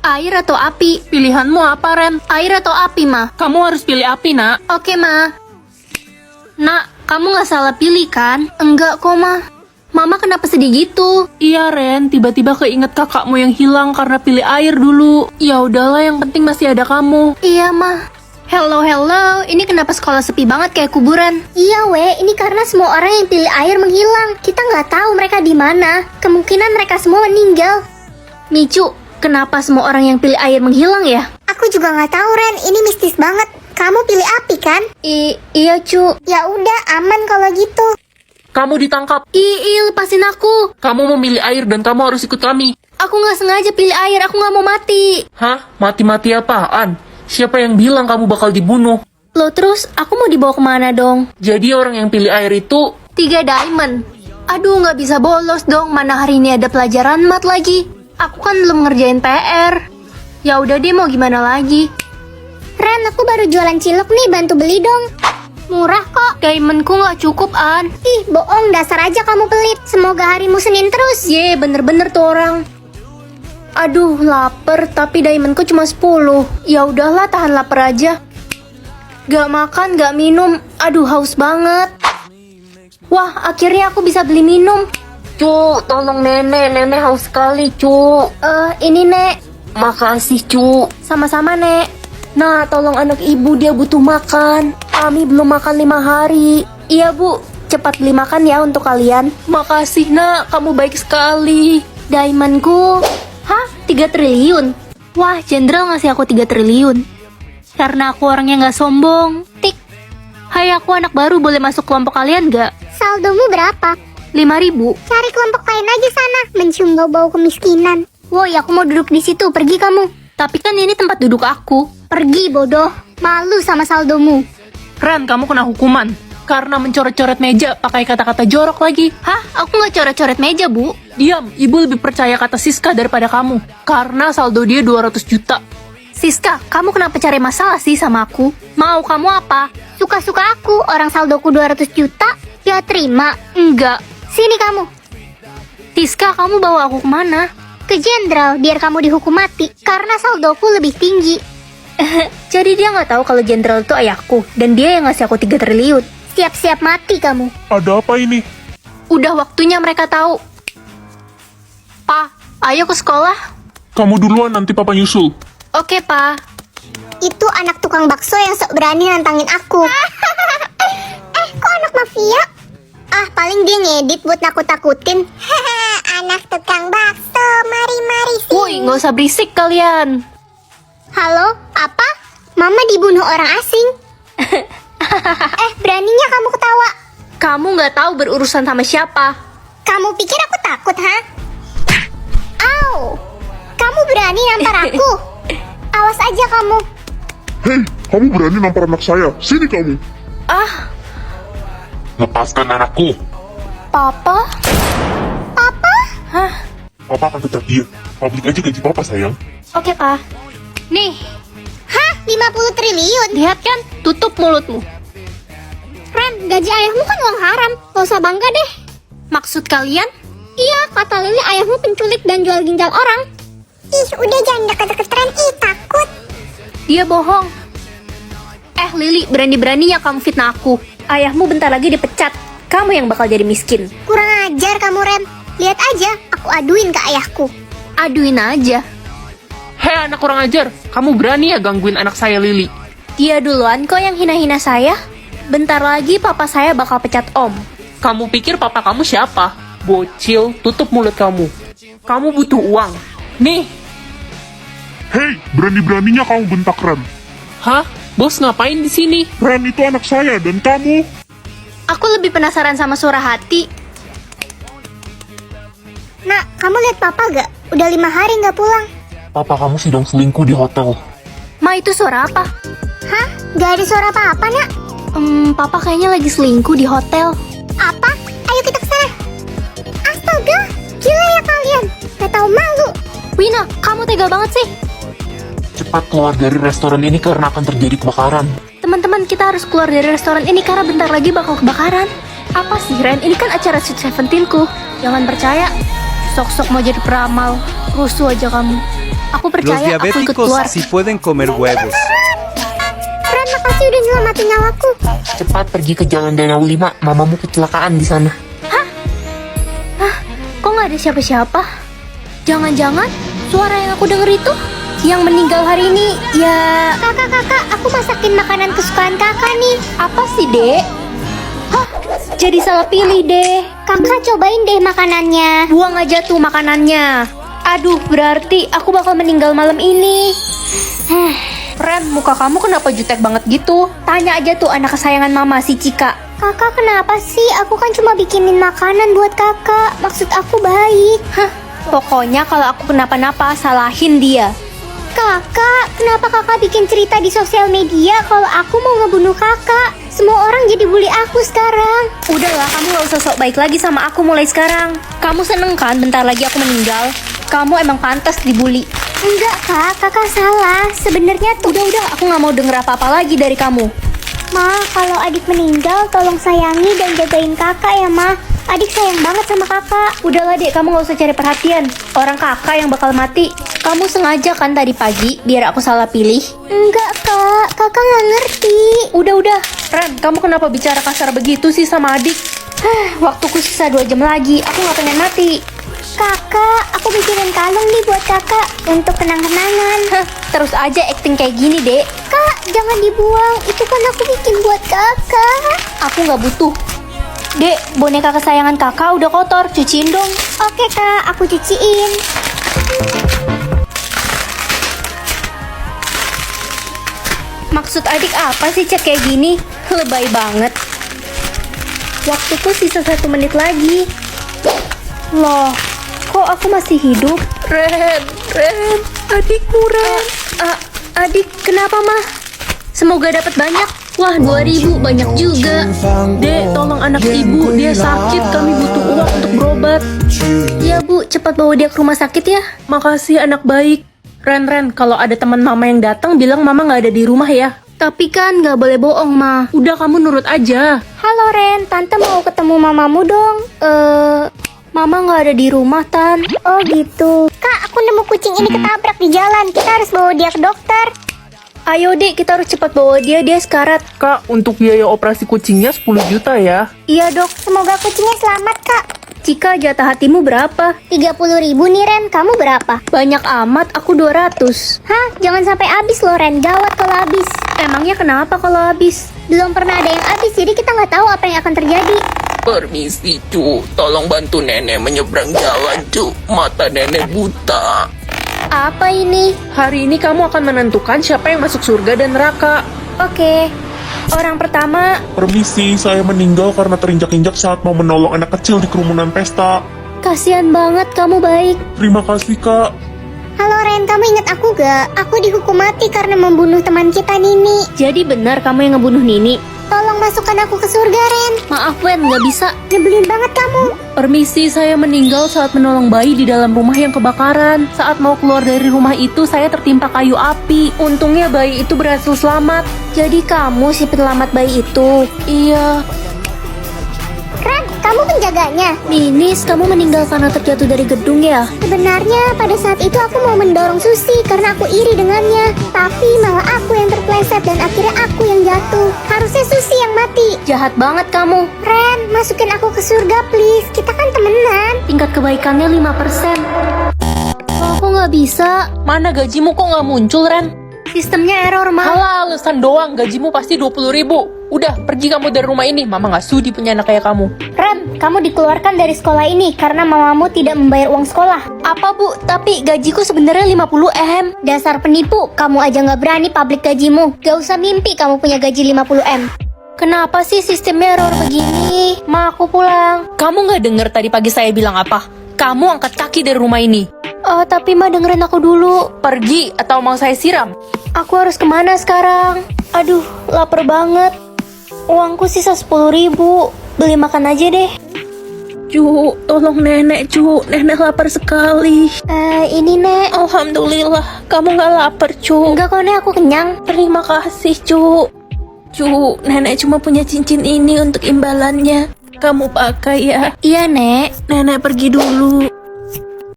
Air atau api? Pilihanmu apa, Ren? Air atau api, Ma? Kamu harus pilih api, nak. Oke, Ma. Nak, kamu nggak salah pilih kan? Enggak kok, Ma. Mama kenapa sedih gitu? Iya, Ren. Tiba-tiba keinget kakakmu yang hilang karena pilih air dulu. Ya udahlah, yang penting masih ada kamu. Iya, Ma. Hello, ini kenapa sekolah sepi banget kayak kuburan? Iya, ini karena semua orang yang pilih air menghilang. Kita nggak tahu mereka di mana. Kemungkinan mereka semua meninggal. Micu, kenapa semua orang yang pilih air menghilang ya? Aku juga nggak tahu, Ren. Ini mistis banget. Kamu pilih api kan? Iya, Cu. Ya udah, aman kalau gitu. Kamu ditangkap. Lepasin aku. Kamu memilih air dan kamu harus ikut kami. Aku nggak sengaja pilih air, aku nggak mau mati. Hah? Mati-mati apaan? Siapa yang bilang kamu bakal dibunuh? Loh, terus aku mau dibawa kemana dong? Jadi orang yang pilih air itu... 3 diamond. Aduh, nggak bisa bolos dong. Mana hari ini ada pelajaran mat lagi. Aku kan belum ngerjain PR. Ya udah deh, mau gimana lagi? Ren, aku baru jualan cilok nih, bantu beli dong. Murah kok. Diamondku nggak cukup, An. Ih, bohong, dasar aja kamu pelit. Semoga harimu Senin terus. Bener-bener tuh orang. Aduh, lapar, tapi diamondku cuma 10. Ya udahlah, tahan lapar aja. Gak makan, gak minum. Aduh, haus banget. Wah, akhirnya aku bisa beli minum. Cu, tolong nenek haus sekali, Cu. Ini, Nek. Makasih, Cu. Sama-sama, Nek. Nah, tolong anak ibu, dia butuh makan. Kami belum makan 5 hari. Iya, Bu. Cepat beli makan ya untuk kalian. Makasih, nak. Kamu baik sekali. Diamondku. Hah? 3 triliun? Wah, Jenderal ngasih aku 3 triliun. Karena aku orangnya nggak sombong. Tik. Hai, aku anak baru, boleh masuk kelompok kalian nggak? Saldomu berapa? 5.000. Cari kelompok lain aja sana, mencium bau-bau kemiskinan. Woi, aku mau duduk di situ, pergi kamu. Tapi kan ini tempat duduk aku. Pergi, bodoh. Malu sama saldomu. Ren, kamu kena hukuman. Karena mencoret-coret meja pakai kata-kata jorok lagi. Hah? Aku nggak coret-coret meja, Bu. Diam, ibu lebih percaya kata Siska daripada kamu. Karena saldo dia 200 juta. Siska, kamu kenapa cari masalah sih sama aku? Mau kamu apa? Suka-suka aku, orang saldoku 200 juta. Ya terima. Enggak. Sini kamu. Siska, kamu bawa aku kemana? Ke jenderal, biar kamu dihukum mati. Karena saldoku lebih tinggi. Jadi dia nggak tahu kalau jenderal itu ayahku. Dan dia yang ngasih aku 3 triliun. Siap-siap mati kamu. Ada apa ini? Udah waktunya mereka tahu. Pa, ayo ke sekolah. Kamu duluan, nanti papa nyusul. Oke, Pa. Itu anak tukang bakso yang sok berani nantangin aku. Kok anak mafia? Ah, paling dia ngedit buat nakut-takutin. Anak tukang bakso, mari-mari sini. Woi, nggak usah berisik kalian. Halo, apa? Mama dibunuh orang asing. Beraninya kamu ketawa. Kamu nggak tahu berurusan sama siapa. Kamu pikir aku takut, ha? Au! Kamu berani nampar aku? Awas aja kamu. Hei, kamu berani nampar anak saya. Sini kamu. Ah, Lepaskan anakku. Papa? Papa? Hah? Papa akan pecat dia. Publik aja gaji papa, sayang. Oke, Pa. Nih, Hah? 50 triliun? lihat kan? Tutup mulutmu. Ren, gaji ayahmu kan uang haram. Gak usah bangga deh. Maksud kalian? Iya, kata Lili ayahmu penculik dan jual ginjal orang. Ih, udah jangan deket-deket Ren. Ih, takut. Dia bohong. Lili, berani-beraninya kamu fitnah aku. Ayahmu bentar lagi dipecat. Kamu yang bakal jadi miskin. Kurang ajar kamu, Ren. Lihat aja, aku aduin ke ayahku. Aduin aja. Hei, anak kurang ajar. Kamu berani ya gangguin anak saya, Lili? Dia duluan kok yang hina-hina saya. Bentar lagi papa saya bakal pecat Om. Kamu pikir papa kamu siapa? Bocil, tutup mulut kamu. Kamu butuh uang. Nih. Hei, berani-beraninya kamu bentak Ren. Hah? Bos ngapain di sini? Ren itu anak saya dan kamu. Aku lebih penasaran sama suara hati. Nak, kamu lihat papa gak? Udah 5 hari gak pulang. Papa kamu sedang selingkuh di hotel. Ma, itu suara apa? Hah? Gak ada suara apa-apa, nak? Papa kayaknya lagi selingkuh di hotel. Apa? Ayo kita ke sana. Astaga, gila ya kalian. Gak tahu malu. Wina, kamu tega banget sih. Cepat keluar dari restoran ini karena akan terjadi kebakaran. Teman-teman, kita harus keluar dari restoran ini karena bentar lagi bakal kebakaran. Apa sih, Ren? Ini kan acara Sweet Seventeen-ku. Jangan percaya. Sok-sok mau jadi peramal. Rusuh aja kamu. Aku Los percaya aku ikut diabéticos keluar. sí pueden comer huevos. Ren, makasih udah nyelamatin nyawaku. Cepat pergi ke Jalan Danau 5, mamamu kecelakaan di sana. Kok nggak ada siapa-siapa? Jangan-jangan suara yang aku denger itu yang meninggal hari ini ya... Kakak, aku masakin makanan kesukaan kakak nih. Apa sih, Dek? Hah, jadi salah pilih deh. Kakak cobain deh makanannya. Buang aja tuh makanannya. Aduh, berarti aku bakal meninggal malam ini. Ren, muka kamu kenapa jutek banget gitu? Tanya aja tuh anak kesayangan mama, si Cika. Kakak kenapa sih? Aku kan cuma bikinin makanan buat kakak. Maksud aku baik. Hah, pokoknya kalau aku kenapa-napa, salahin dia. Kakak, kenapa kakak bikin cerita di sosial media kalau aku mau ngebunuh kakak? Semua orang jadi bully aku sekarang. Udahlah, kamu gak usah sok baik lagi sama aku mulai sekarang. Kamu seneng kan bentar lagi aku meninggal? Kamu emang pantas dibully. Enggak kak, kakak salah. Sebenarnya tuh... Udah, aku gak mau denger apa-apa lagi dari kamu. Ma, kalau adik meninggal tolong sayangi dan jagain kakak ya ma. Adik sayang banget sama kakak. Udahlah dek, kamu gak usah cari perhatian. Orang kakak yang bakal mati. Kamu sengaja kan tadi pagi biar aku salah pilih? Enggak kak, kakak nggak ngerti. Udah, Ren, kamu kenapa bicara kasar begitu sih sama adik? Waktuku sisa 2 jam lagi, aku gak pengen mati. Kakak, aku bikinin kalung nih buat kakak untuk kenang-kenangan. Terus aja acting kayak gini dek. Kak, jangan dibuang. Itu kan aku bikin buat kakak. Aku gak butuh. Dek, boneka kesayangan kakak udah kotor, cuciin dong. Oke kak, aku cuciin. Maksud adik apa sih cek kayak gini? Lebay banget. Waktuku sisa 1 menit lagi. Loh, kok aku masih hidup? Ren, adikmu Ren. Adik, kenapa mah? Semoga dapat banyak. Wah, 2.000 banyak juga. Dek, tolong anak ibu, dia sakit, kami butuh uang untuk berobat. Ya bu, cepat bawa dia ke rumah sakit ya. Makasih anak baik. Ren, kalau ada teman mama yang datang, bilang mama nggak ada di rumah ya. Tapi kan nggak boleh bohong ma. Udah kamu nurut aja. Halo Ren, tante mau ketemu mamamu dong. Mama nggak ada di rumah Tan. Oh gitu. Kak, aku nemu kucing ini ketabrak di jalan. Kita harus bawa dia ke dokter. Ayo dek, kita harus cepat bawa dia sekarat. Kak, untuk biaya operasi kucingnya 10 juta ya. Iya dok. Semoga kucingnya selamat kak. Cika, jatah hatimu berapa? 30.000 nih Ren, kamu berapa? Banyak amat, aku 200. Hah, jangan sampai habis loh Ren, gawat kalau habis. Emangnya kenapa kalau habis? Belum pernah ada yang habis, jadi kita nggak tahu apa yang akan terjadi. Permisi, cu. Tolong bantu nenek menyeberang jalan, cu. Mata nenek buta. Apa ini? Hari ini kamu akan menentukan siapa yang masuk surga dan neraka. Oke. Orang pertama, Permisi, saya meninggal karena terinjak-injak saat mau menolong anak kecil di kerumunan pesta. kasihan banget kamu baik. Terima kasih, Kak. Halo Ren, kamu ingat aku gak? Aku dihukum mati karena membunuh teman kita Nini. Jadi benar kamu yang ngebunuh Nini? Tolong masukkan aku ke surga Ren. Maaf Wen, nggak bisa. Nyebelin banget kamu. Permisi, saya meninggal saat menolong bayi di dalam rumah yang kebakaran. Saat mau keluar dari rumah itu, saya tertimpa kayu api. Untungnya bayi itu berhasil selamat. Jadi kamu si penyelamat bayi itu? Iya. Ren, kamu penjaganya. Ninis, kamu meninggal karena terjatuh dari gedung ya? Sebenarnya pada saat itu aku mau mendorong Susi karena aku iri dengannya. Tapi malah aku yang terpleset dan akhirnya aku yang jatuh. Harusnya Susi yang mati. Jahat banget kamu. Ren, masukin aku ke surga please. Kita kan temenan. Tingkat kebaikannya 5%. Kok aku nggak bisa? Mana gajimu kok nggak muncul, Ren? Sistemnya error, Ma. Halah, alasan doang. Gajimu pasti 20.000. Udah, pergi kamu dari rumah ini. Mama nggak sudi punya anak kayak kamu. Ren, kamu dikeluarkan dari sekolah ini karena mamamu tidak membayar uang sekolah. Apa bu? Tapi gajiku sebenarnya 50 M. Dasar penipu, kamu aja nggak berani publik gajimu. Gak usah mimpi kamu punya gaji 50 M. Kenapa sih sistemnya error begini? Ma, aku pulang. Kamu nggak denger tadi pagi saya bilang apa? Kamu angkat kaki dari rumah ini. Tapi Ma dengerin aku dulu. Pergi atau mau saya siram? Aku harus kemana sekarang? Aduh, lapar banget. Uangku sisa 10.000. Beli makan aja deh. Cu, tolong nenek, Cu. Nenek lapar sekali. Ini Nek. Alhamdulillah, kamu nggak lapar, Cu. Enggak kok Nek, aku kenyang. Terima kasih, Cu. Cu, nenek cuma punya cincin ini untuk imbalannya. Kamu pakai ya. Iya Nek. Nenek pergi dulu.